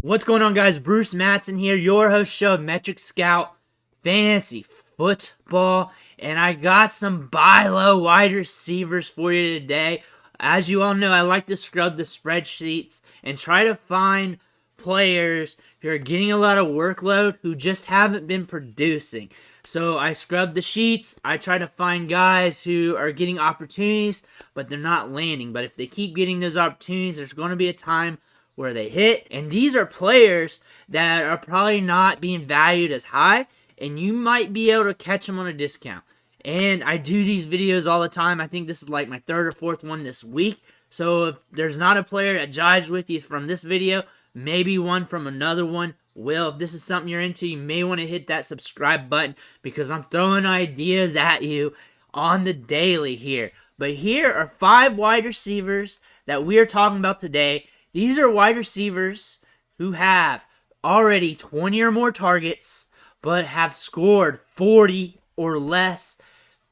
What's going on, guys? Bruce Matson here, your host show of Metric Scout Fantasy Football, and I got some buy low wide receivers for you today. As you all know, I like to scrub the spreadsheets and try to find players who are getting a lot of workload who just haven't been producing. So I scrub the sheets. I try to find guys who are getting opportunities, but they're not landing. But if they keep getting those opportunities, there's going to be a time where they hit. And these are players that are probably not being valued as high, and you might be able to catch them on a discount. And I do these videos all the time. I think this is like my third or fourth one this week. So if there's not a player that jives with you from this video, maybe one from another one will. If this is something you're into, you may want to hit that subscribe button because I'm throwing ideas at you on the daily here. But here are 5 wide receivers that we are talking about today. These are wide receivers who have already 20 or more targets, but have scored 40 or less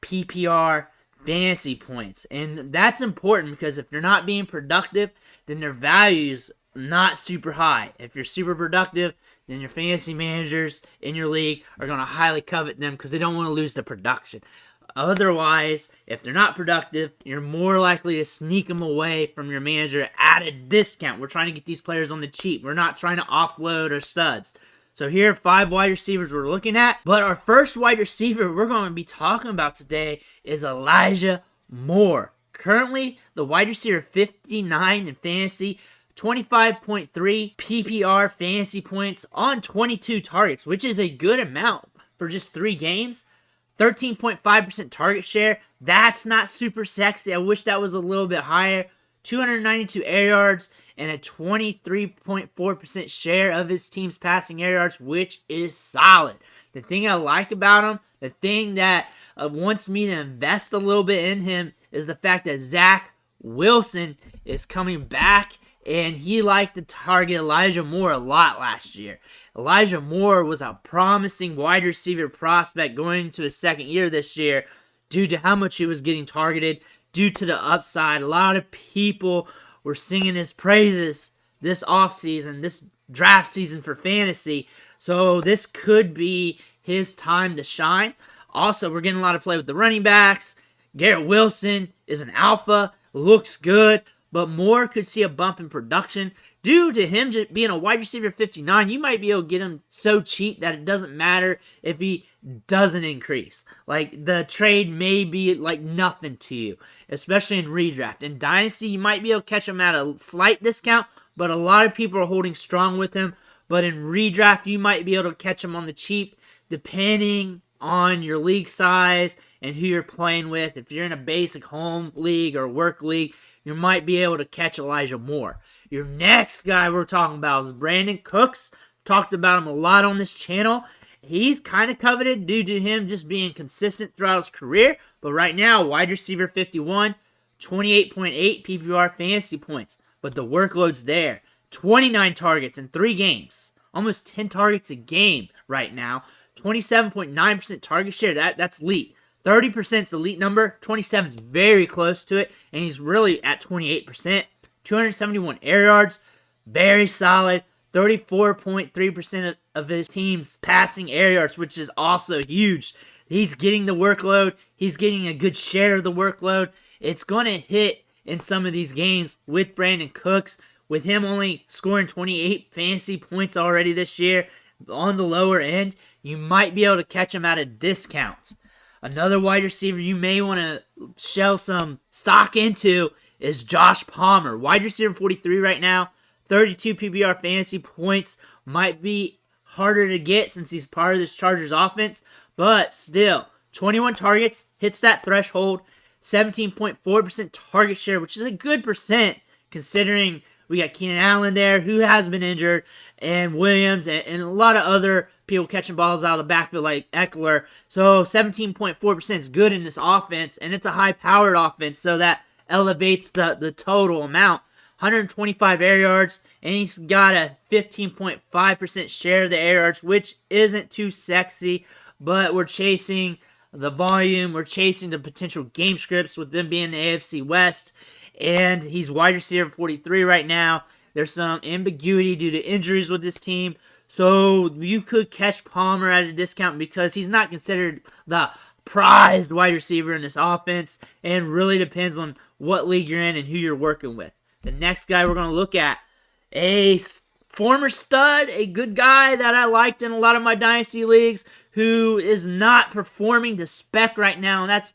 PPR fantasy points. And that's important because if you're not being productive, then their value's not super high. If you're super productive, then your fantasy managers in your league are going to highly covet them because they don't want to lose the production. Otherwise, if they're not productive, you're more likely to sneak them away from your manager at a discount. We're trying to get these players on the cheap. We're not trying to offload our studs. So here are 5 wide receivers we're looking at. But our first wide receiver we're going to be talking about today is Elijah Moore. Currently, the wide receiver 59 in fantasy, 25.3 PPR fantasy points on 22 targets, which is a good amount for just 3 games. 13.5% target share. That's not super sexy. I wish that was a little bit higher. 292 air yards and a 23.4% share of his team's passing air yards, which is solid. The thing I like about him, the thing that wants me to invest a little bit in him is the fact that Zach Wilson is coming back, and he liked to target Elijah Moore a lot last year. Elijah Moore was a promising wide receiver prospect going into his second year this year due to how much he was getting targeted, due to the upside. A lot of people were singing his praises this offseason, this draft season for fantasy. So this could be his time to shine. Also, we're getting a lot of play with the running backs. Garrett Wilson is an alpha, looks good, but Moore could see a bump in production. Due to him just being a wide receiver 59, you might be able to get him so cheap that it doesn't matter if he doesn't increase. Like, the trade may be like nothing to you, especially in redraft. In Dynasty, you might be able to catch him at a slight discount, but a lot of people are holding strong with him. But in redraft, you might be able to catch him on the cheap, depending on your league size and who you're playing with. If you're in a basic home league or work league, you might be able to catch Elijah Moore. Your next guy we're talking about is Brandon Cooks. Talked about him a lot on this channel. He's kind of coveted due to him just being consistent throughout his career. But right now, wide receiver 51, 28.8 PPR fantasy points. But the workload's there. 29 targets in 3 games. Almost 10 targets a game right now. 27.9% target share. That's elite. 30% is the elite number. 27 is very close to it. And he's really at 28%. 271 air yards. Very solid. 34.3% of his team's passing air yards, which is also huge. He's getting the workload. He's getting a good share of the workload. It's going to hit in some of these games with Brandon Cooks. With him only scoring 28 fantasy points already this year on the lower end, you might be able to catch him at a discount. Another wide receiver you may want to shell some stock into is Josh Palmer. Wide receiver 43 right now. 32 PPR fantasy points. Might be harder to get since he's part of this Chargers offense. But still, 21 targets. Hits that threshold. 17.4% target share, which is a good percent considering we got Keenan Allen there, who has been injured, and Williams, and a lot of other people catching balls out of the backfield like Eckler. So 17.4% is good in this offense, and it's a high-powered offense, so that elevates the total amount. 125 air yards, and he's got a 15.5% share of the air yards, which isn't too sexy, but we're chasing the volume. We're chasing the potential game scripts with them being the AFC West. And he's wide receiver 43 right now. There's some ambiguity due to injuries with this team. So you could catch Palmer at a discount because he's not considered the prized wide receiver in this offense, and really depends on what league you're in and who you're working with. The next guy we're going to look at, a former stud, a good guy that I liked in a lot of my dynasty leagues, who is not performing to spec right now, and that's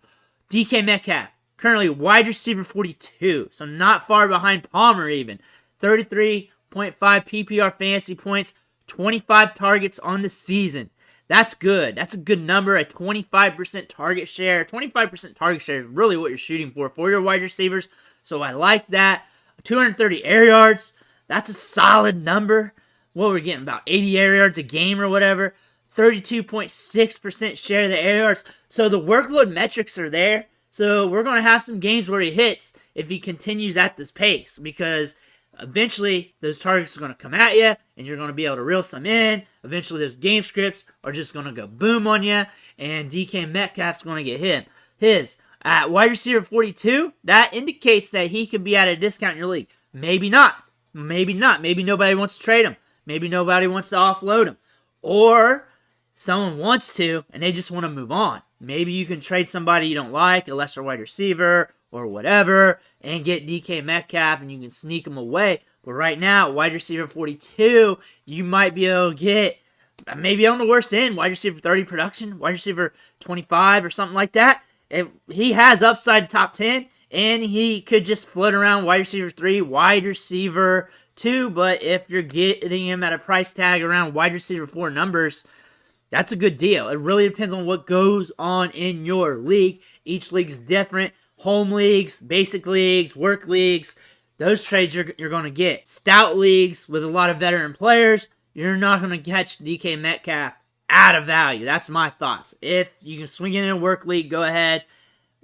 DK Metcalf. Currently wide receiver 42, so not far behind Palmer even. 33.5 PPR fantasy points, 25 targets on the season. That's good. That's a good number, a 25% target share. 25% target share is really what you're shooting for your wide receivers, so I like that. 230 air yards, that's a solid number. What we're getting, about 80 air yards a game or whatever. 32.6% share of the air yards. So the workload metrics are there. So we're going to have some games where he hits if he continues at this pace, because eventually those targets are going to come at you and you're going to be able to reel some in. Eventually those game scripts are just going to go boom on you, and DK Metcalf's going to get hit. His at wide receiver 42, that indicates that he could be at a discount in your league. Maybe not. Maybe not. Maybe nobody wants to trade him. Maybe nobody wants to offload him. Or someone wants to, and they just want to move on. Maybe you can trade somebody you don't like, a lesser wide receiver or whatever, and get DK Metcalf, and you can sneak him away. But right now, wide receiver 42, you might be able to get, maybe on the worst end, wide receiver 30 production, wide receiver 25 or something like that. He has upside top 10, and he could just float around wide receiver 3, wide receiver 2, but if you're getting him at a price tag around wide receiver 4 numbers, that's a good deal. It really depends on what goes on in your league. Each league's different. Home leagues, basic leagues, work leagues, those trades you're going to get. Stout leagues with a lot of veteran players, you're not going to catch DK Metcalf out of value. That's my thoughts. If you can swing it in a work league, go ahead.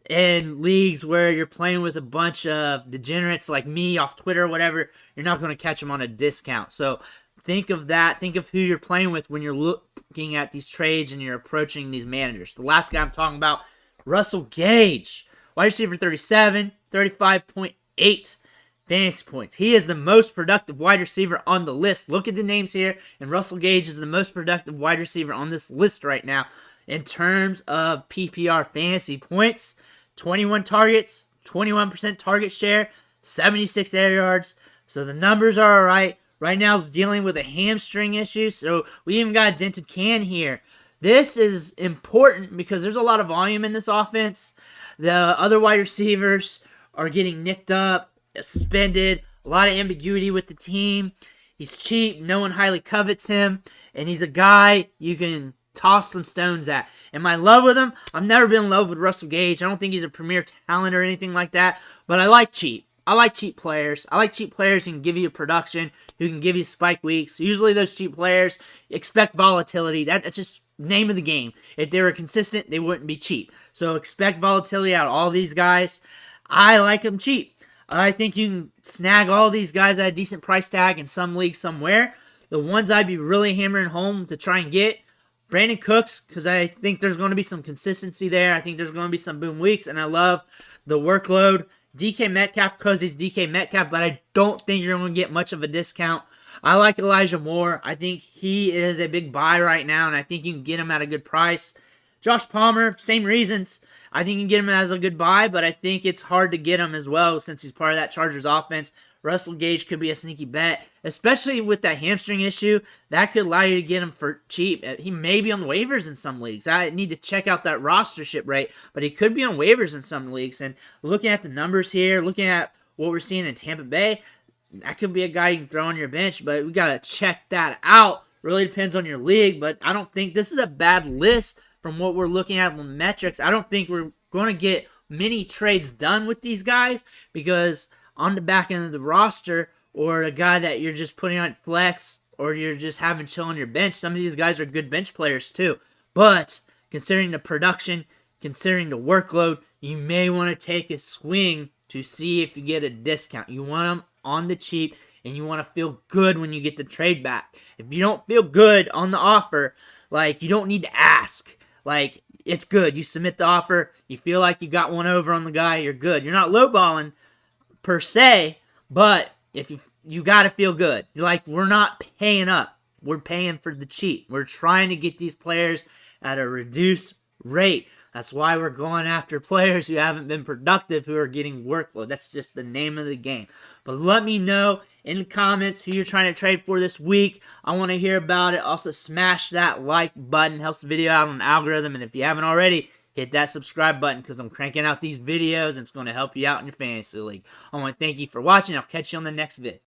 In leagues where you're playing with a bunch of degenerates like me off Twitter or whatever, you're not going to catch them on a discount. So think of that. Think of who you're playing with when you're looking at these trades and you're approaching these managers. The last guy I'm talking about, Russell Gage. Wide receiver 37, 35.8 fantasy points. He is the most productive wide receiver on the list. Look at the names here, and Russell Gage is the most productive wide receiver on this list right now in terms of PPR fantasy points. 21 targets, 21% target share, 76 air yards. So the numbers are all right. Right now he's dealing with a hamstring issue, so we even got a dented can here. This is important because there's a lot of volume in this offense. The other wide receivers are getting nicked up, suspended, a lot of ambiguity with the team. He's cheap, no one highly covets him, and he's a guy you can toss some stones at. Am I in love with him? I've never been in love with Russell Gage. I don't think he's a premier talent or anything like that, but I like cheap. I like cheap players. I like cheap players who can give you production, who can give you spike weeks. Usually those cheap players expect volatility. That's just name of the game. If they were consistent, they wouldn't be cheap. So expect volatility out of all these guys. I like them cheap. I think you can snag all these guys at a decent price tag in some league somewhere. The ones I'd be really hammering home to try and get, Brandon Cooks, because I think there's going to be some consistency there. I think there's going to be some boom weeks, and I love the workload. DK Metcalf, because he's DK Metcalf, but I don't think you're going to get much of a discount. I like Elijah Moore. I think he is a big buy right now, and I think you can get him at a good price. Josh Palmer, same reasons. I think you can get him as a good buy, but I think it's hard to get him as well since he's part of that Chargers offense. Russell Gage could be a sneaky bet, especially with that hamstring issue. That could allow you to get him for cheap. He may be on waivers in some leagues. I need to check out that rostership rate, but he could be on waivers in some leagues. And looking at the numbers here, looking at what we're seeing in Tampa Bay, that could be a guy you can throw on your bench, but we got to check that out. Really depends on your league, but I don't think this is a bad list from what we're looking at on the metrics. I don't think we're going to get many trades done with these guys because on the back end of the roster or a guy that you're just putting on flex or you're just having chill on your bench, some of these guys are good bench players too. But considering the production, considering the workload, you may want to take a swing to see if you get a discount. You want them on the cheap, and you want to feel good when you get the trade back. If you don't feel good on the offer, like, you don't need to ask. Like, it's good. You submit the offer. You feel like you got one over on the guy. You're good. You're not lowballing per se, but if you you got to feel good. You're like, we're not paying up. We're paying for the cheap. We're trying to get these players at a reduced rate. That's why we're going after players who haven't been productive, who are getting workload. That's just the name of the game. But let me know in the comments who you're trying to trade for this week. I want to hear about it. Also, smash that like button. Helps the video out on the algorithm. And if you haven't already, hit that subscribe button because I'm cranking out these videos and it's going to help you out in your fantasy league. I want to thank you for watching. I'll catch you on the next vid.